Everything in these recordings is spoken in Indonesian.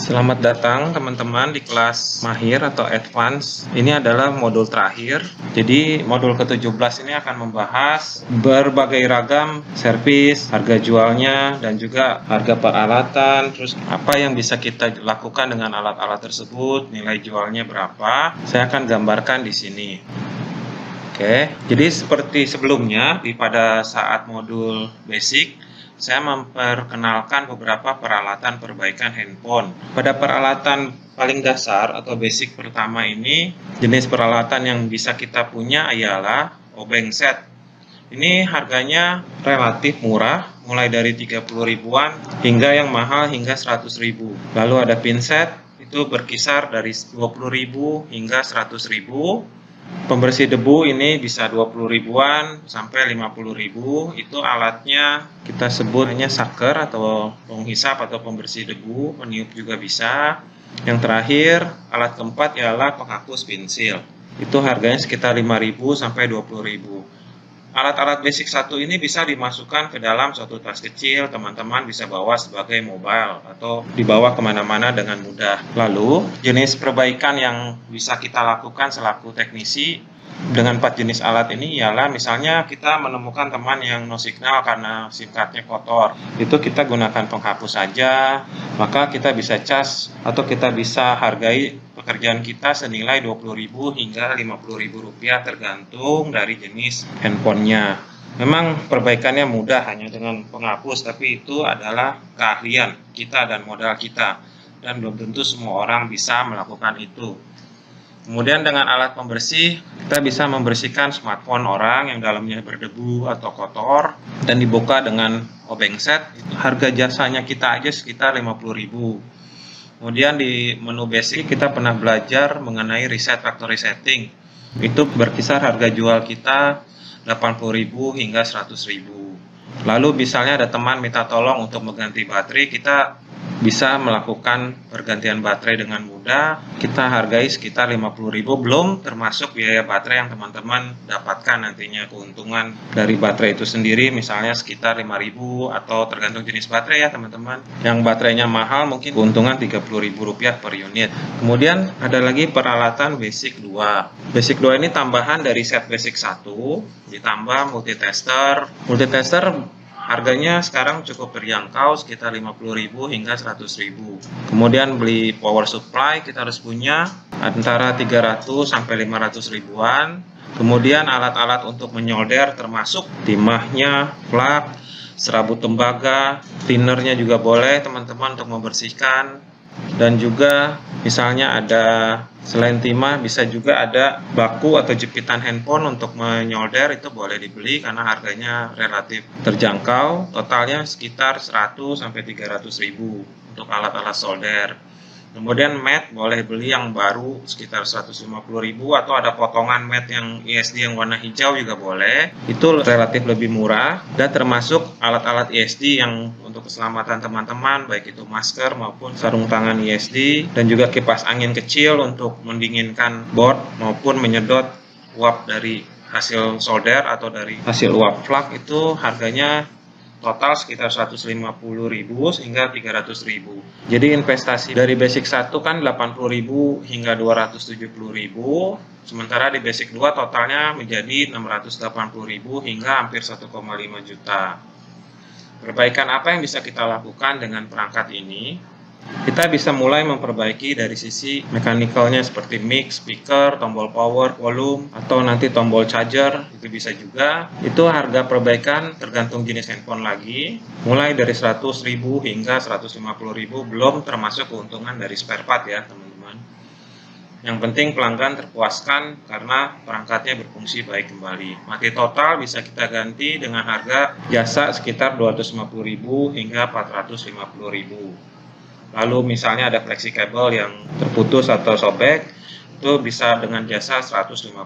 Selamat datang teman-teman di kelas Mahir atau Advance. Ini adalah modul terakhir. Jadi modul ke-17 ini akan membahas berbagai ragam servis, harga jualnya, dan juga harga peralatan. Terus apa yang bisa kita lakukan dengan alat-alat tersebut, nilai jualnya berapa. Saya akan gambarkan di sini. Oke, jadi seperti sebelumnya pada saat modul basic, saya memperkenalkan beberapa peralatan perbaikan handphone. Pada peralatan paling dasar atau basic pertama ini, jenis peralatan yang bisa kita punya ialah obeng set. Ini harganya relatif murah, mulai dari 30 ribuan hingga yang mahal hingga 100 ribu. Lalu ada pinset, itu berkisar dari 20 ribu hingga 100 ribu. Pembersih debu ini bisa 20 ribuan sampai 50 ribu. Itu alatnya kita sebut hanya saker atau penghisap atau pembersih debu, peniup juga bisa. Yang terakhir, alat keempat ialah penghapus pensil. Itu harganya sekitar 5.000 sampai 20.000. Alat-alat basic satu ini bisa dimasukkan ke dalam suatu tas kecil, teman-teman bisa bawa sebagai mobile atau dibawa kemana-mana dengan mudah. Lalu, jenis perbaikan yang bisa kita lakukan selaku teknisi dengan 4 jenis alat ini ialah misalnya kita menemukan teman yang no signal karena SIM cardnya kotor. Itu kita gunakan penghapus saja, maka kita bisa cas atau kita bisa hargai pekerjaan kita senilai 20.000 hingga 50.000 rupiah tergantung dari jenis handphonenya. Memang perbaikannya mudah hanya dengan penghapus, tapi itu adalah keahlian kita dan modal kita, dan belum tentu semua orang bisa melakukan itu. Kemudian dengan alat pembersih, kita bisa membersihkan smartphone orang yang dalamnya berdebu atau kotor dan dibuka dengan obeng set. Harga jasanya kita aja sekitar 50.000. Kemudian di menu basic kita pernah belajar mengenai reset factory setting. Itu berkisar harga jual kita 80.000 hingga 100.000. Lalu misalnya ada teman minta tolong untuk mengganti baterai, kita bisa melakukan pergantian baterai dengan mudah. Kita hargai sekitar 50.000, belum termasuk biaya baterai yang teman-teman dapatkan nantinya. Keuntungan dari baterai itu sendiri misalnya sekitar 5.000 atau tergantung jenis baterai ya teman-teman. Yang baterainya mahal mungkin keuntungan 30.000 rupiah per unit. Kemudian ada lagi peralatan basic 2. Basic 2 ini tambahan dari set basic 1 ditambah multitester. Multitester harganya sekarang cukup terjangkau, sekitar 50.000 hingga 100.000. Kemudian beli power supply, kita harus punya antara 300 sampai 500 ribuan. Kemudian alat-alat untuk menyolder termasuk timahnya, plak, serabut tembaga, thinnernya juga boleh teman-teman untuk membersihkan. Dan juga misalnya ada selain timah bisa juga ada baku atau jepitan handphone untuk menyolder, itu boleh dibeli karena harganya relatif terjangkau. Totalnya sekitar 100 sampai 300 ribu untuk alat-alat solder. Kemudian mat boleh beli yang baru sekitar 150.000 atau ada potongan mat yang ISD yang warna hijau juga boleh. Itu relatif lebih murah dan termasuk alat-alat ISD yang untuk keselamatan teman-teman, baik itu masker maupun sarung tangan ISD dan juga kipas angin kecil untuk mendinginkan board maupun menyedot uap dari hasil solder atau dari hasil uap plak. Itu harganya total sekitar 150.000 hingga 300.000. Jadi investasi dari basic 1 kan 80.000 hingga 270.000. Sementara di basic 2 totalnya menjadi 680.000 hingga hampir 1,5 juta. Perbaikan apa yang bisa kita lakukan dengan perangkat ini? Kita bisa mulai memperbaiki dari sisi mekanikalnya seperti mic, speaker, tombol power, volume, atau nanti tombol charger, itu bisa juga. Itu harga perbaikan tergantung jenis handphone lagi, mulai dari 100.000 hingga 150.000, belum termasuk keuntungan dari spare part ya teman-teman. Yang penting pelanggan terpuaskan karena perangkatnya berfungsi baik kembali. Mati total bisa kita ganti dengan harga jasa sekitar 250.000 hingga 450.000. Lalu misalnya ada fleksi kabel yang terputus atau sobek, itu bisa dengan jasa 150.000.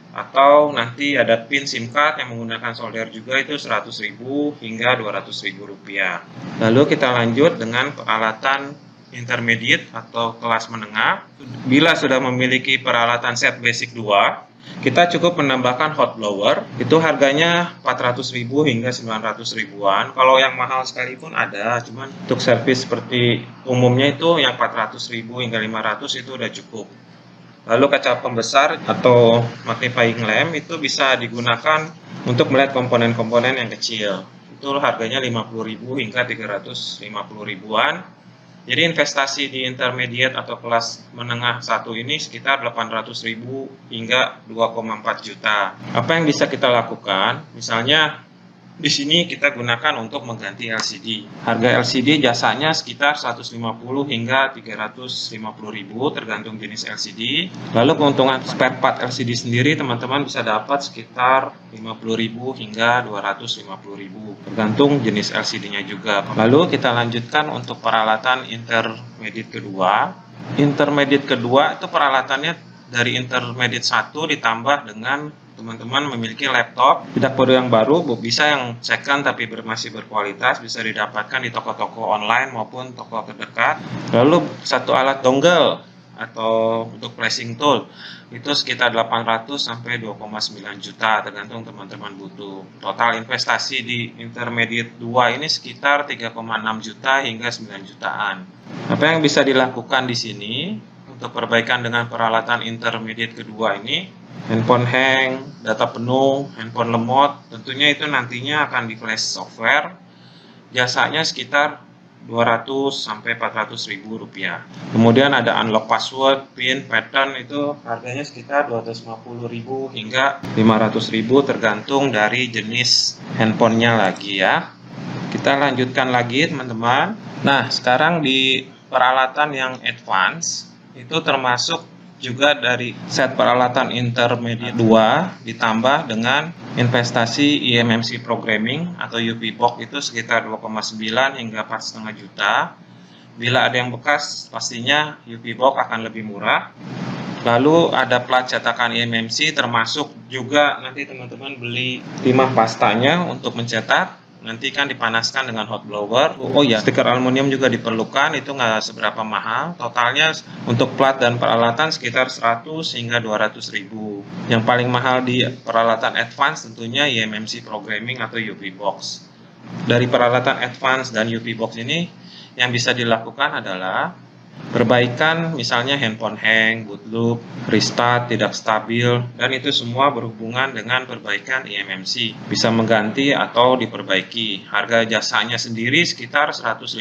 Atau nanti ada pin SIM card yang menggunakan solder juga, itu 100.000 hingga 200.000 rupiah. Lalu kita lanjut dengan peralatan intermediate atau kelas menengah. Bila sudah memiliki peralatan set basic 2, kita cukup menambahkan hot blower. Itu harganya 400.000 hingga 900 ribuan. Kalau yang mahal sekalipun ada, cuman untuk servis seperti umumnya itu yang 400.000 hingga 500 itu udah cukup. Lalu kaca pembesar atau magnifying lamp itu bisa digunakan untuk melihat komponen-komponen yang kecil. Itu harganya 50.000 hingga 350 ribuan. Jadi investasi di intermediate atau kelas menengah 1 ini sekitar 800.000 hingga 2,4 juta. Apa yang bisa kita lakukan? Misalnya di sini kita gunakan untuk mengganti LCD. Harga LCD jasanya sekitar 150 hingga 350.000 tergantung jenis LCD. Lalu keuntungan spare part LCD sendiri teman-teman bisa dapat sekitar 50.000 hingga 250.000 tergantung jenis LCD-nya juga. Lalu kita lanjutkan untuk peralatan intermediate kedua. Intermediate kedua itu peralatannya dari intermediate 1 ditambah dengan teman-teman memiliki laptop, tidak perlu yang baru, bisa yang second tapi masih berkualitas, bisa didapatkan di toko-toko online maupun toko terdekat. Lalu satu alat dongle atau untuk flashing tool itu sekitar 800 sampai 2,9 juta tergantung teman-teman butuh. Total investasi di intermediate 2 ini sekitar 3,6 juta hingga 9 jutaan. Apa yang bisa dilakukan di sini untuk perbaikan dengan peralatan intermediate kedua ini? Handphone hang, data penuh, handphone lemot, tentunya itu nantinya akan di flash software. Jasanya sekitar 200 sampai 400 ribu rupiah. Kemudian ada unlock password, pin, pattern itu harganya sekitar 250.000 hingga 500.000 tergantung dari jenis handphonenya lagi ya. Kita lanjutkan lagi teman-teman. Nah, sekarang di peralatan yang advance itu termasuk juga dari set peralatan intermediate 2 ditambah dengan investasi eMMC programming atau UV box itu sekitar 2,9 hingga 4,5 juta. Bila ada yang bekas pastinya UV box akan lebih murah. Lalu ada plat cetakan eMMC termasuk juga nanti teman-teman beli timah pastanya untuk mencetak. Nanti kan dipanaskan dengan hot blower. Oh ya, stiker aluminium juga diperlukan, itu nggak seberapa mahal. Totalnya untuk plat dan peralatan sekitar 100 hingga 200.000. Yang paling mahal di peralatan advance tentunya eMMC programming atau UV box. Dari peralatan advance dan UV box ini yang bisa dilakukan adalah perbaikan, misalnya handphone hang, boot loop, restart, tidak stabil, dan itu semua berhubungan dengan perbaikan eMMC. Bisa mengganti atau diperbaiki. Harga jasanya sendiri sekitar 150.000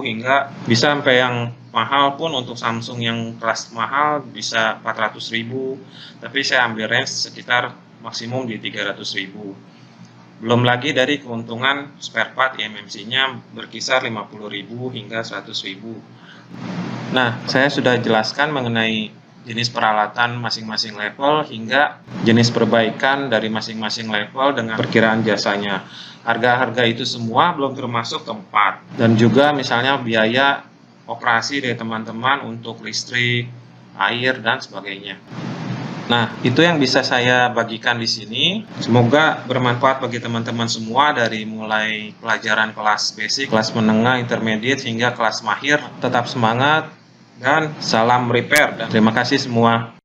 hingga bisa sampai yang mahal pun untuk Samsung yang kelas mahal bisa 400.000. Tapi saya ambil range sekitar maksimum di 300.000. Belum lagi dari keuntungan spare part eMMC-nya berkisar 50.000 hingga 100.000. Nah, saya sudah jelaskan mengenai jenis peralatan masing-masing level hingga jenis perbaikan dari masing-masing level dengan perkiraan jasanya. Harga-harga itu semua belum termasuk tempat dan juga misalnya biaya operasi dari teman-teman untuk listrik, air, dan sebagainya. Nah, itu yang bisa saya bagikan di sini. Semoga bermanfaat bagi teman-teman semua dari mulai pelajaran kelas basic, kelas menengah, intermediate, hingga kelas mahir. Tetap semangat dan salam repair. Dan terima kasih semua.